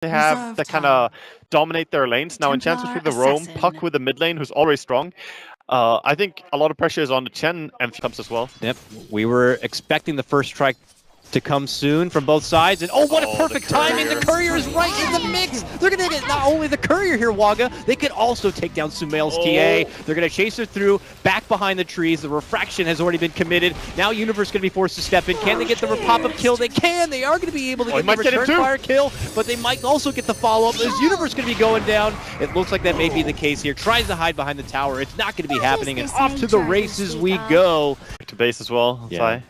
they have that kind of dominate their lanes. Now Enchantress with the roam, Puck with the mid lane, who's always strong. I think a lot of pressure is on the Chen and comes as well. Yep, we were expecting the first strike to come soon from both sides, and oh, what a perfect timing! The Courier is right in the mix! They're gonna get not only the Courier here, Waga, they could also take down Sumail's TA. They're gonna chase her through, back behind the trees. The refraction has already been committed. Now Universe gonna be forced to step in. Can they get the pop-up kill? They can! They are gonna be able to get the return fire kill, but they might also get the follow-up. Is Universe gonna be going down? It looks like that may be the case here. Tries to hide behind the tower. It's not gonna be happening, and off to the races we go. To base as well, yeah.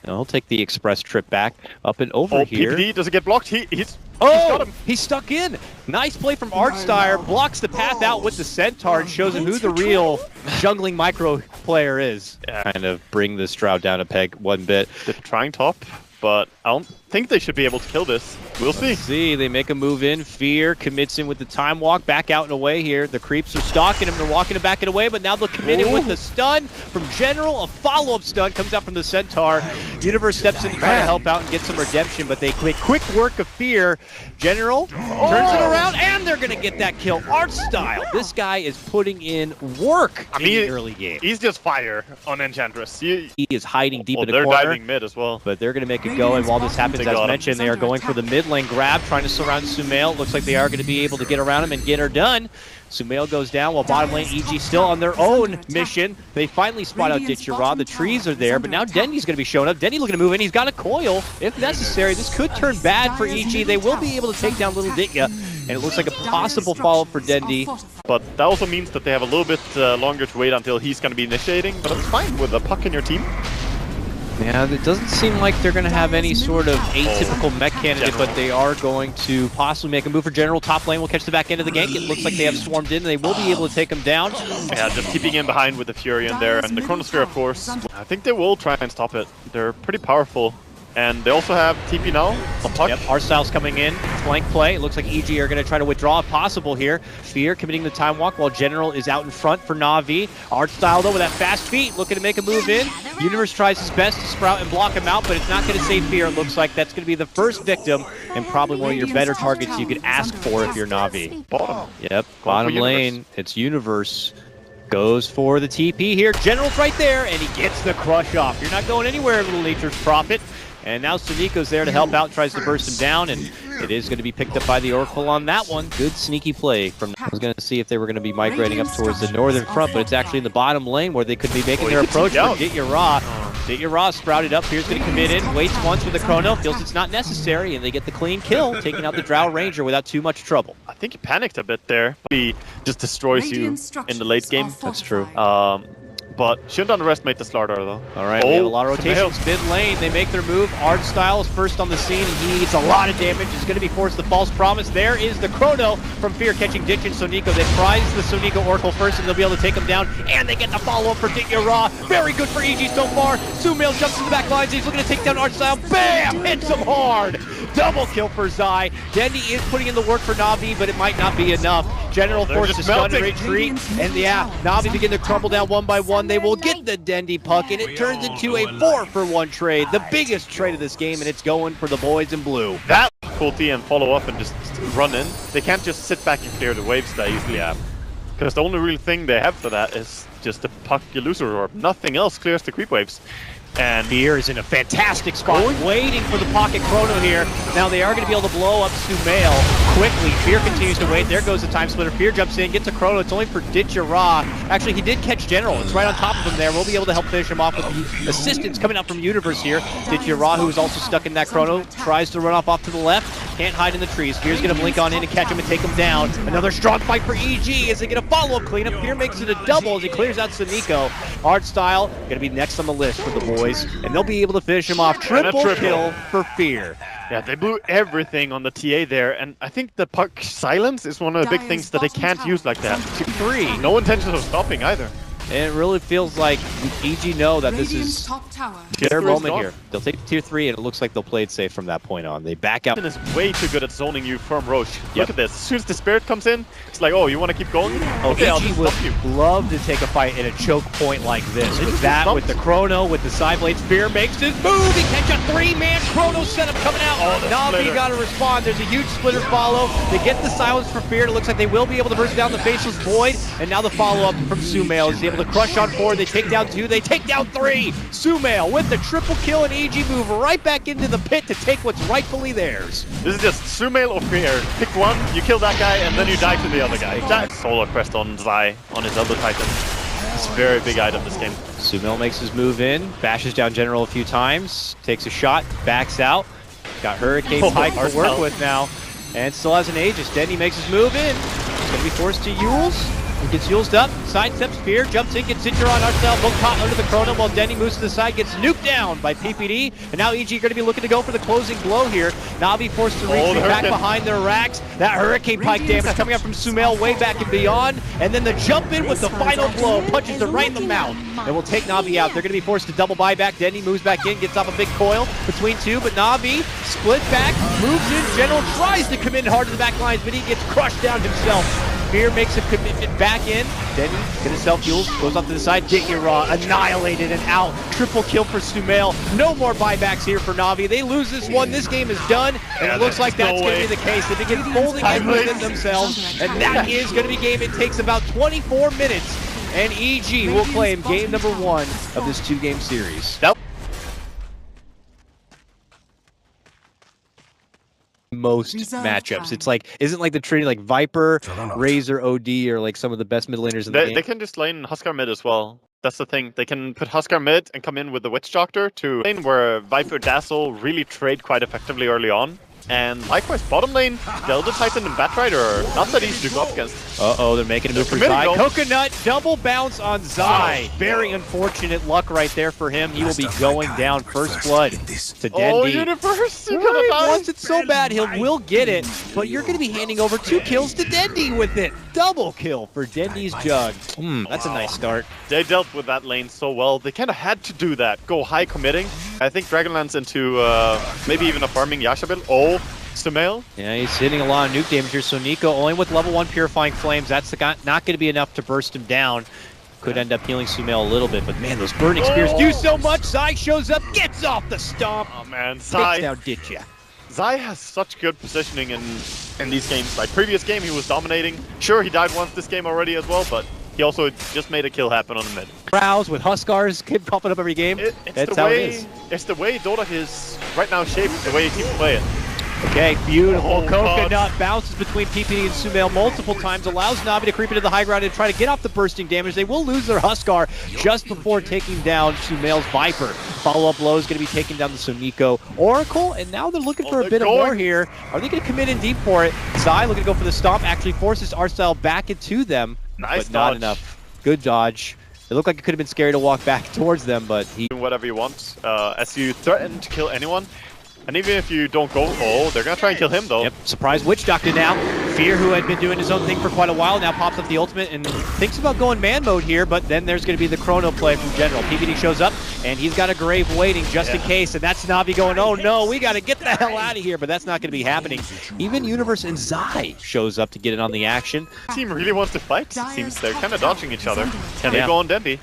And he'll take the express trip back up and over here. PPD, does it get blocked? He's stuck in. Nice play from Artstyle. Blocks the path out with the Centaur and shows him who the real jungling micro player is. Yeah. Kind of bring the Stroud down a peg one bit. They're trying top, but I don't think they should be able to kill this. We'll see. See, they make a move in. Fear commits in with the time walk, back out and away here. The creeps are stalking him. They're walking him back and away, but now they'll commit in with the stun from General. A follow-up stun comes out from the Centaur. Universe steps in to try to help out and get some redemption, but they make quick work of Fear. General turns it around, and they're going to get that kill. Artstyle. This guy is putting in work in the early game. He's just fire on Enchantress. He is hiding deep in the corner. They're diving mid as well. But they're going to make it go, and while this happens, as mentioned, they are going for the mid lane grab, trying to surround Sumail. Looks like they are going to be able to get around him and get her done. Sumail goes down while bottom lane EG still on their own mission. They finally spot out Ditchara. The trees are there, but now Dendy's going to be showing up. Dendy looking to move in. He's got a coil if necessary. This could turn bad for EG. They will be able to take down Little Ditya, and it looks like a possible follow-up for Dendy. But that also means that they have a little bit longer to wait until he's going to be initiating, but it's fine with a Puck in your team. Yeah, it doesn't seem like they're going to have any sort of atypical mech candidate, but they are going to possibly make a move for General. Top lane will catch the back end of the gank. It looks like they have swarmed in. They will be able to take him down. Yeah, just keeping him behind with the Fury in there. And the Chronosphere, of course. I think they will try and stop it. They're pretty powerful. And they also have TP now on Puck. Yep, Artstyle's coming in. Flank play. It looks like EG are going to try to withdraw if possible here. Fear committing the time walk while General is out in front for NaVi. Artstyle, though, with that fast feet, looking to make a move in. Universe tries his best to sprout and block him out, but it's not going to save Fear. It looks like that's going to be the first victim and probably one of your better targets you could ask for if you're NaVi. Bottom. Yep, bottom lane. It's Universe. Goes for the TP here. General's right there, and he gets the crush off. You're not going anywhere, Little Nature's Prophet. And now Suniko's there to help out, tries to burst him down, and it is going to be picked up by the Oracle on that one. Good sneaky play from. I was going to see if they were going to be migrating up towards the northern front, but it's actually in the bottom lane where they could be making their approach for Ditchara. Ditchara sprouted up, here's going to commit in, waits once with the Chrono, feels it's not necessary, and they get the clean kill, taking out the Drow Ranger without too much trouble. I think he panicked a bit there. He just destroys you in the late game. That's true. But shouldn't underestimate the Slardar, though. All right, we have a lot of rotations. Mid lane, they make their move. Artstyle is first on the scene, and he eats a lot of damage. He's going to be forced the false promise. There is the Chrono from Fear catching Ditch and Soniko. They prize the Soniko Oracle first, and they'll be able to take him down. And they get the follow-up for Ditchara. Very good for EG so far. Sumail jumps in the back lines. He's looking to take down Artstyle. Bam! Hits him hard. Double kill for Zai. Dendy is putting in the work for NaVi, but it might not be enough. General forced to stun and retreat. And yeah, NaVi begin to crumble down one by one. They will get the Dendy puck, and it turns into a 4-for-1 trade. The biggest trade of this game, and it's going for the boys in blue. That difficulty and follow up and just run in. They can't just sit back and clear the waves that easily. Yeah. Because the only real thing they have for that is just the puck illusory orb. Nothing else clears the creep waves. And Fear is in a fantastic spot, waiting for the pocket Chrono here. Now they are going to be able to blow up Sumail quickly. Fear continues to wait. There goes the time splitter. Fear jumps in, gets a Chrono. It's only for Ditchara. Actually, he did catch General. It's right on top of him there. We'll be able to help finish him off with the assistance coming out from Universe here. Ditchara, who is also stuck in that Chrono, tries to run off to the left. Can't hide in the trees. Fear's going to blink on in and catch him and take him down. Another strong fight for EG as they get a follow-up cleanup. Fear makes it a double as he clears out Suniko. Artstyle going to be next on the list for the boys, and they'll be able to finish him off. Triple kill for Fear. Yeah, they blew everything on the TA there, and I think the puck silence is one of the big things that they can't use like that. 3. No intention of stopping either. And it really feels like EG know that this is their moment here. They'll take tier 3, and it looks like they'll play it safe from that point on. They back out. Is way too good at zoning you from Roche. Look at this. As soon as the Spirit comes in, it's like, oh, you want to keep going? Okay, I'll just would stop you. love to take a fight in a choke point like this. With that, with the Chrono, with the side blade, Fear makes his move. He catch a 3-man Chrono setup coming out. NaVi got to respond. There's a huge splitter follow. They get the silence for Fear. It looks like they will be able to burst down the Faceless Void. And now the follow-up from Sumail is able to crush on 4. They take down 2. They take down 3. Sumail with the triple kill and EG move right back into the pit to take what's rightfully theirs. This is just Sumail or Fear. Pick one, you kill that guy, and then you die to the other guy. That Solar Crest on Zai on his other Titan. It's a very big item this game. Sumail makes his move in, bashes down General a few times, takes a shot, backs out. Got Hurricane Pike to work with now, and still has an Aegis. Denny makes his move in. He's going to be forced to Yules. He gets Yulesed up, sidesteps Fear, jumps in, gets Cinder on Arcel, both caught under the Chrono while Denny moves to the side, gets nuked down by PPD, and now EG are going to be looking to go for the closing blow here. NaVi forced to retreat back behind their racks. That Hurricane Pike damage coming up from Sumail way back and beyond, and then the jump in with the final blow, punches them right in the mouth, and will take NaVi out. They're going to be forced to double buyback. Denny moves back in, gets off a big coil between 2, but NaVi split back, moves in. General tries to come in hard to the back lines, but he gets crushed down himself. Fear makes a commitment back in. Denny gonna self-fuel, goes off to the side. Get your annihilated and out. Triple kill for Sumail. No more buybacks here for NaVi. They lose this one. This game is done, and it looks like that's gonna be the case. They begin folding in within themselves, and that is gonna be game. It takes about 24 minutes, and EG will claim game number 1 of this 2-game series. Most matchups. It's like, isn't like the Trinity like Viper, Razor, OD, or like some of the best mid laners in the game? They can just lane Huskar mid as well. That's the thing. They can put Huskar mid and come in with the Witch Doctor to lane where Viper Dazzle really trade quite effectively early on. And likewise, bottom lane, Delta Titan and Batrider are not that easy to go up against. Uh-oh, they're making a move for Zai. Coconut, double bounce on Zai. Very unfortunate luck right there for him. He will be going down first blood to Dendi. Oh, Universe! He wants it so bad, will get it, but you're going to be handing over 2 kills to Dendi with it. Double kill for Dendi's Jug. That's a nice start. They dealt with that lane so well. They kind of had to do that. Go high committing. I think Dragonlance into maybe even a farming Yasha build. Oh, Sumail. Yeah, he's hitting a lot of nuke damage here. So Nico only with level 1 Purifying Flames. That's not going to be enough to burst him down. Could end up healing Sumail a little bit, but man, those burning spears do so much. Zai shows up, gets off the stomp. Oh man, Zai. Takes down Ditya. Zai has such good positioning in these games. Like previous game, he was dominating. Sure, he died once this game already as well, but he also just made a kill happen on the mid. Rouse with Huskars, keep popping up every game. That's how it is. It's the way Dota is right now shaped, the way he keeps playing. Okay, beautiful. Coconut bounces between PPD and Sumail multiple times, allows NaVi to creep into the high ground and try to get off the bursting damage. They will lose their Huskar just before taking down Sumail's Viper. Follow-up blow is going to be taking down the Sonico Oracle, and now they're looking for a bit of more here. Are they going to commit in deep for it? Zai looking to go for the stomp, actually forces Arcel back into them, nice but not enough. Good dodge. It looked like it could have been scary to walk back towards them, but he... Do whatever you want, as you threaten to kill anyone. And even if you don't go, they're going to try and kill him, though. Yep, surprise Witch Doctor now. Fear, who had been doing his own thing for quite a while, now pops up the ultimate and thinks about going man mode here, but then there's going to be the Chrono play from General. PPD shows up, and he's got a Grave waiting just in case, and that's NaVi going, oh no, we got to get the hell out of here, but that's not going to be happening. Even Universe and Zai shows up to get in on the action. The team really wants to fight, it seems. They're kind of dodging each other. Can they go on Dendi?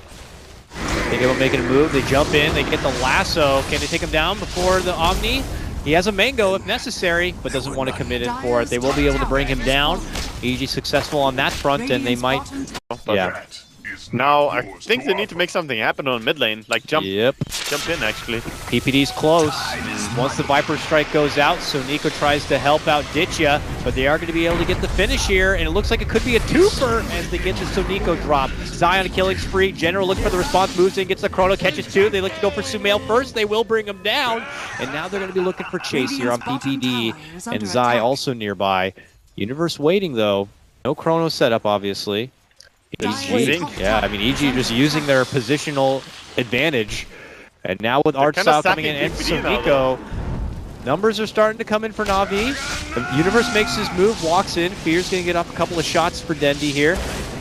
Think about making a move, they jump in, they get the lasso. Can they take him down before the Omni? He has a mango if necessary, but doesn't want to commit in for it. They will be able to bring him down. EG successful on that front, and they might... Yeah. Now, I think they need to make something happen on mid lane. Like, jump in, actually. PPD's close. Once the Viper Strike goes out, so Nico tries to help out Ditya, but they are going to be able to get the finish here, and it looks like it could be a twofer as they get the Sonico drop. Zai on a killing spree. General looking for the response, moves in, gets the Chrono, catches 2. They look to go for Sumail first. They will bring him down, and now they're going to be looking for Chase here on PPD, and Zai also nearby. Universe waiting, though. No Chrono setup, obviously. EG, yeah, I mean, EG just using their positional advantage. And now with Arcel coming in and Sonico, numbers are starting to come in for NaVi. The Universe makes his move, walks in. Fear's going to get off a couple of shots for Dendi here.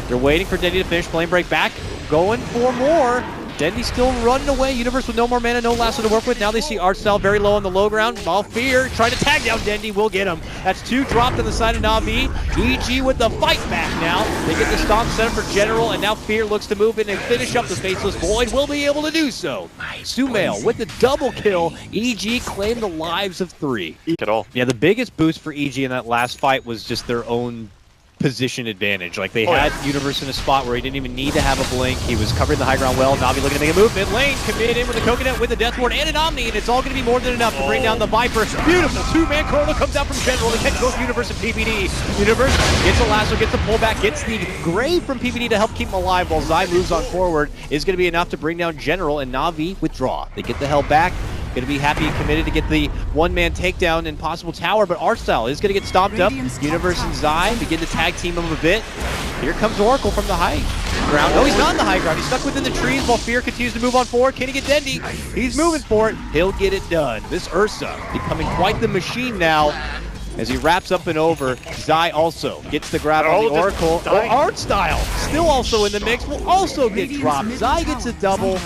They're waiting for Dendi to finish. Flame break back. going for more. Dendy still running away. Universe with no more mana, no lasso to work with. Now they see Artstyle very low on the low ground. While Fear trying to tag down Dendy will get him. That's 2 dropped on the side of NaVi. EG with the fight back now. They get the stomp set up for General, and now Fear looks to move in and finish up the Faceless Void. Will be able to do so. Sumail with the double kill. EG claimed the lives of 3. At all. Yeah, the biggest boost for EG in that last fight was just their own position advantage. Like, they had Universe in a spot where he didn't even need to have a blink. He was covering the high ground well. NaVi looking to make a move. Mid lane, committed in with the Coconut, with the Death Ward, and an Omni, and it's all going to be more than enough to bring down the Viper. Beautiful 2-man Chrono comes out from General to catch both Universe and PPD. Universe gets a lasso, gets the pullback, gets the Grave from PPD to help keep him alive while Zai moves on forward. Is going to be enough to bring down General, and NaVi withdraw. They get the hell back. Going to be happy and committed to get the one-man takedown and possible tower, but Artstyle is going to get stomped up. Universe and Zai begin to tag team him a bit. Here comes Oracle from the high ground. No, he's not on the high ground. He's stuck within the trees while Fear continues to move on forward. Can he get Dendy? He's moving for it. He'll get it done. This Ursa becoming quite the machine now. As he wraps up and over, Zai also gets the grab on the Oracle. Artstyle still also in the mix, will also get dropped. Zai gets a double.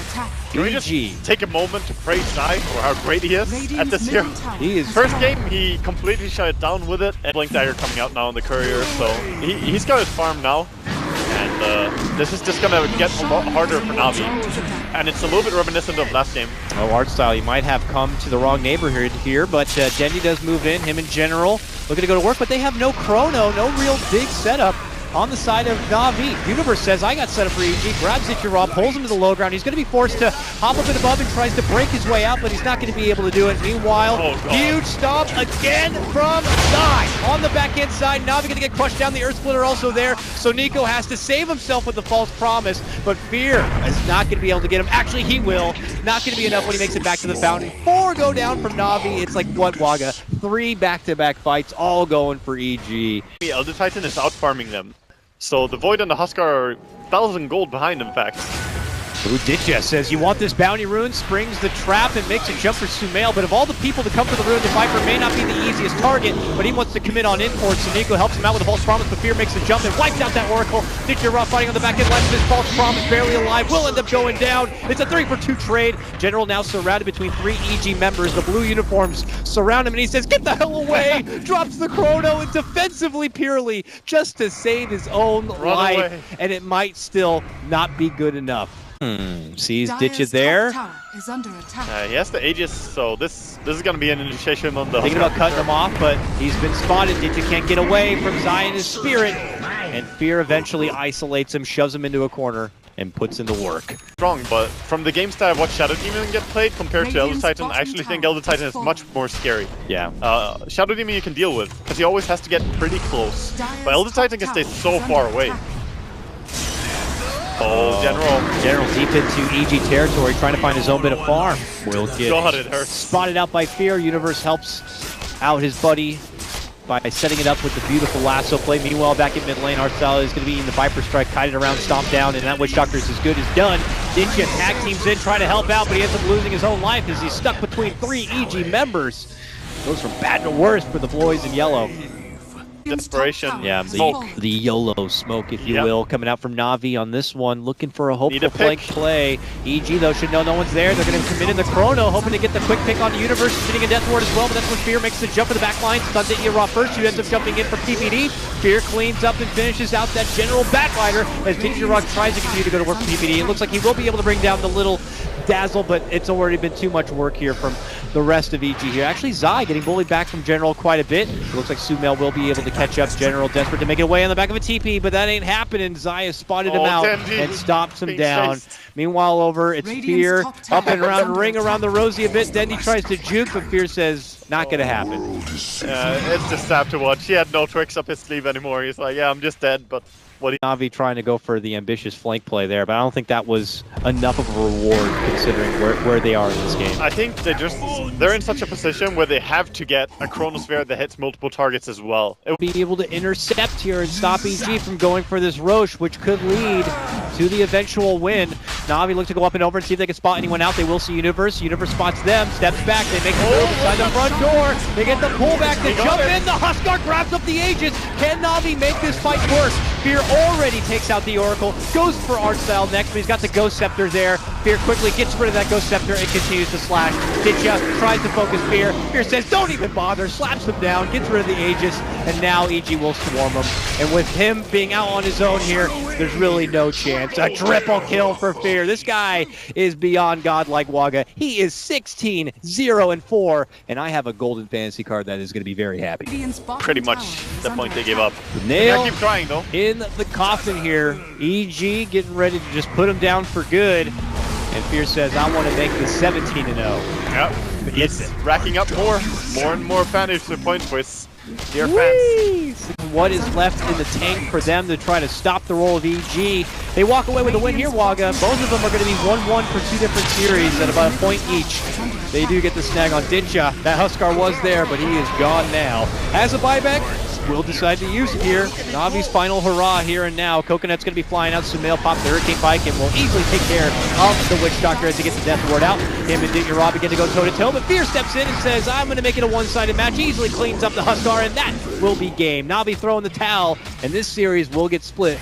Can we just take a moment to praise Zai for how great he is at this hero? He is. First game, he completely shut it down with it. And Blink Dagger coming out now on the Courier, so he's got his farm now. And this is just gonna get a lot harder for NaVi. And it's a little bit reminiscent of last game. Oh, Artstyle, he might have come to the wrong neighborhood here, but Dendy does move in, him in General. Looking to go to work, but they have no Chrono, no real big setup on the side of NaVi. Universe says, I got set up for EG, grabs Ichiro, pulls him to the low ground. He's going to be forced to hop up and above and tries to break his way out, but he's not going to be able to do it. Meanwhile, huge stomp again from Zai. On the backhand side, NaVi going to get crushed down. The Earth Splitter also there, so Nico has to save himself with the false promise, but Fear is not going to be able to get him. Actually, he will. Not going to be enough when he makes it back to the fountain. 4 go down from NaVi. It's like, what, Waga? 3 back-to-back fights, all going for EG. Elder Titan is out-farming them. So the Void and the Huskar are 1,000 gold behind, in fact. Uditya says, you want this bounty rune? Springs the trap and makes a jump for Sumail, but of all the people to come for the rune, the Viper may not be the easiest target, but he wants to commit on import, so Nico helps him out with a false promise, but Fear makes the jump and wipes out that Oracle. Uditya fighting on the back end, left this false promise, barely alive, will end up going down. It's a 3-for-2 trade. General now surrounded between 3 EG members. The blue uniforms surround him, and he says, get the hell away! Drops the Chrono and defensively purely, just to save his own life, and it might still not be good enough. Sees Ditcha there. He has the Aegis, so this is going to be an initiation on the... Thinking about cutting him off, but he's been spotted. Ditcha can't get away from Zion's spirit. And Fear eventually isolates him, shoves him into a corner, and puts in the work. Strong, but from the games that I've watched Shadow Demon get played compared to Elder Titan, I actually think Elder Titan is much more scary. Yeah. Shadow Demon you can deal with, because he always has to get pretty close. But Elder Titan can stay so far away. Oh, General deep into EG territory, trying to find his own bit of farm. Will get God, it hurts. Spotted out by Fear. Universe helps out his buddy by setting it up with the beautiful lasso play. Meanwhile, back in mid lane, Artstyle is going to be in the Viper Strike, kited around, stomped down, and that Witch Doctor is as good as done. Ditcha tag teams in, trying to help out, but he ends up losing his own life as he's stuck between 3 EG members. Goes from bad to worse for the boys in yellow. Desperation. Yeah, the YOLO smoke, if you will, coming out from NaVi on this one, looking for a hopeful flank play. EG, though, should know no one's there. They're going to commit in the Chrono, hoping to get the quick pick on the Universe, sitting in Death Ward as well, but that's when Fear makes the jump to the back line. Stuns Ichiro first, who ends up jumping in for PPD. Fear cleans up and finishes out that General backlighter as Ichiro tries to continue to go to work for PPD. It looks like he will be able to bring down the little Dazzle, but it's already been too much work here from the rest of EG here. Actually, Zai getting bullied back from General quite a bit. It looks like Sumail will be able to catch up. General desperate to make it away on the back of a TP, but that ain't happening. Zai has spotted him out and stops him down. Meanwhile, over, it's Fear up and around, ring around the Rosie a bit. Dendy tries to juke, but Fear says, not gonna happen. It's just sad to watch. He had no tricks up his sleeve anymore. He's like, yeah, I'm just dead, but what NaVi trying to go for the ambitious flank play there, but I don't think that was enough of a reward considering where they are in this game. I think they're in such a position where they have to get a Chronosphere that hits multiple targets as well. It will be able to intercept here and stop EG from going for this Roche, which could lead to the eventual win. NaVi look to go up and over and see if they can spot anyone out. They will see Universe. Universe spots them, steps back, they make the move inside the front door. They get the pullback, they jump in, the Huskar grabs up the Aegis. Can NaVi make this fight work? Fear already takes out the Oracle, goes for Art Style next, but he's got the Ghost Scepter there. Fear quickly gets rid of that Ghost Scepter and continues to slash. Ditcha tries to focus Fear. Fear says, don't even bother, slaps him down, gets rid of the Aegis, and now EG will swarm him. And with him being out on his own here, there's really no chance. A triple kill for Fear. This guy is beyond godlike, Waga. He is 16-0-4, and I have a golden fantasy card that is going to be very happy. Pretty much the point they gave up. Nail keep trying though. in the coffin here. EG getting ready to just put him down for good. And Fear says, I want to make this 17-0. Yep. He's racking up more and more fantasy points for his dear fans. What is left in the tank for them to try to stop the roll of EG? They walk away with a win here, Waga. Both of them are going to be 1-1 for two different series at about a point each. They do get the snag on Ditcha. That Huskar was there, but he is gone now. As a buyback, we'll decide to use it here. NaVi's final hurrah here and now. Coconut's going to be flying out. Sumail pops the Hurricane Pike and will easily take care of the Witch Doctor as he gets the Death Ward out. Him and Ditya begin to go toe-to-toe, but Fear steps in and says, I'm going to make it a one-sided match. Easily cleans up the Huskar, and that will be game. NaVi throwing the towel, and this series will get split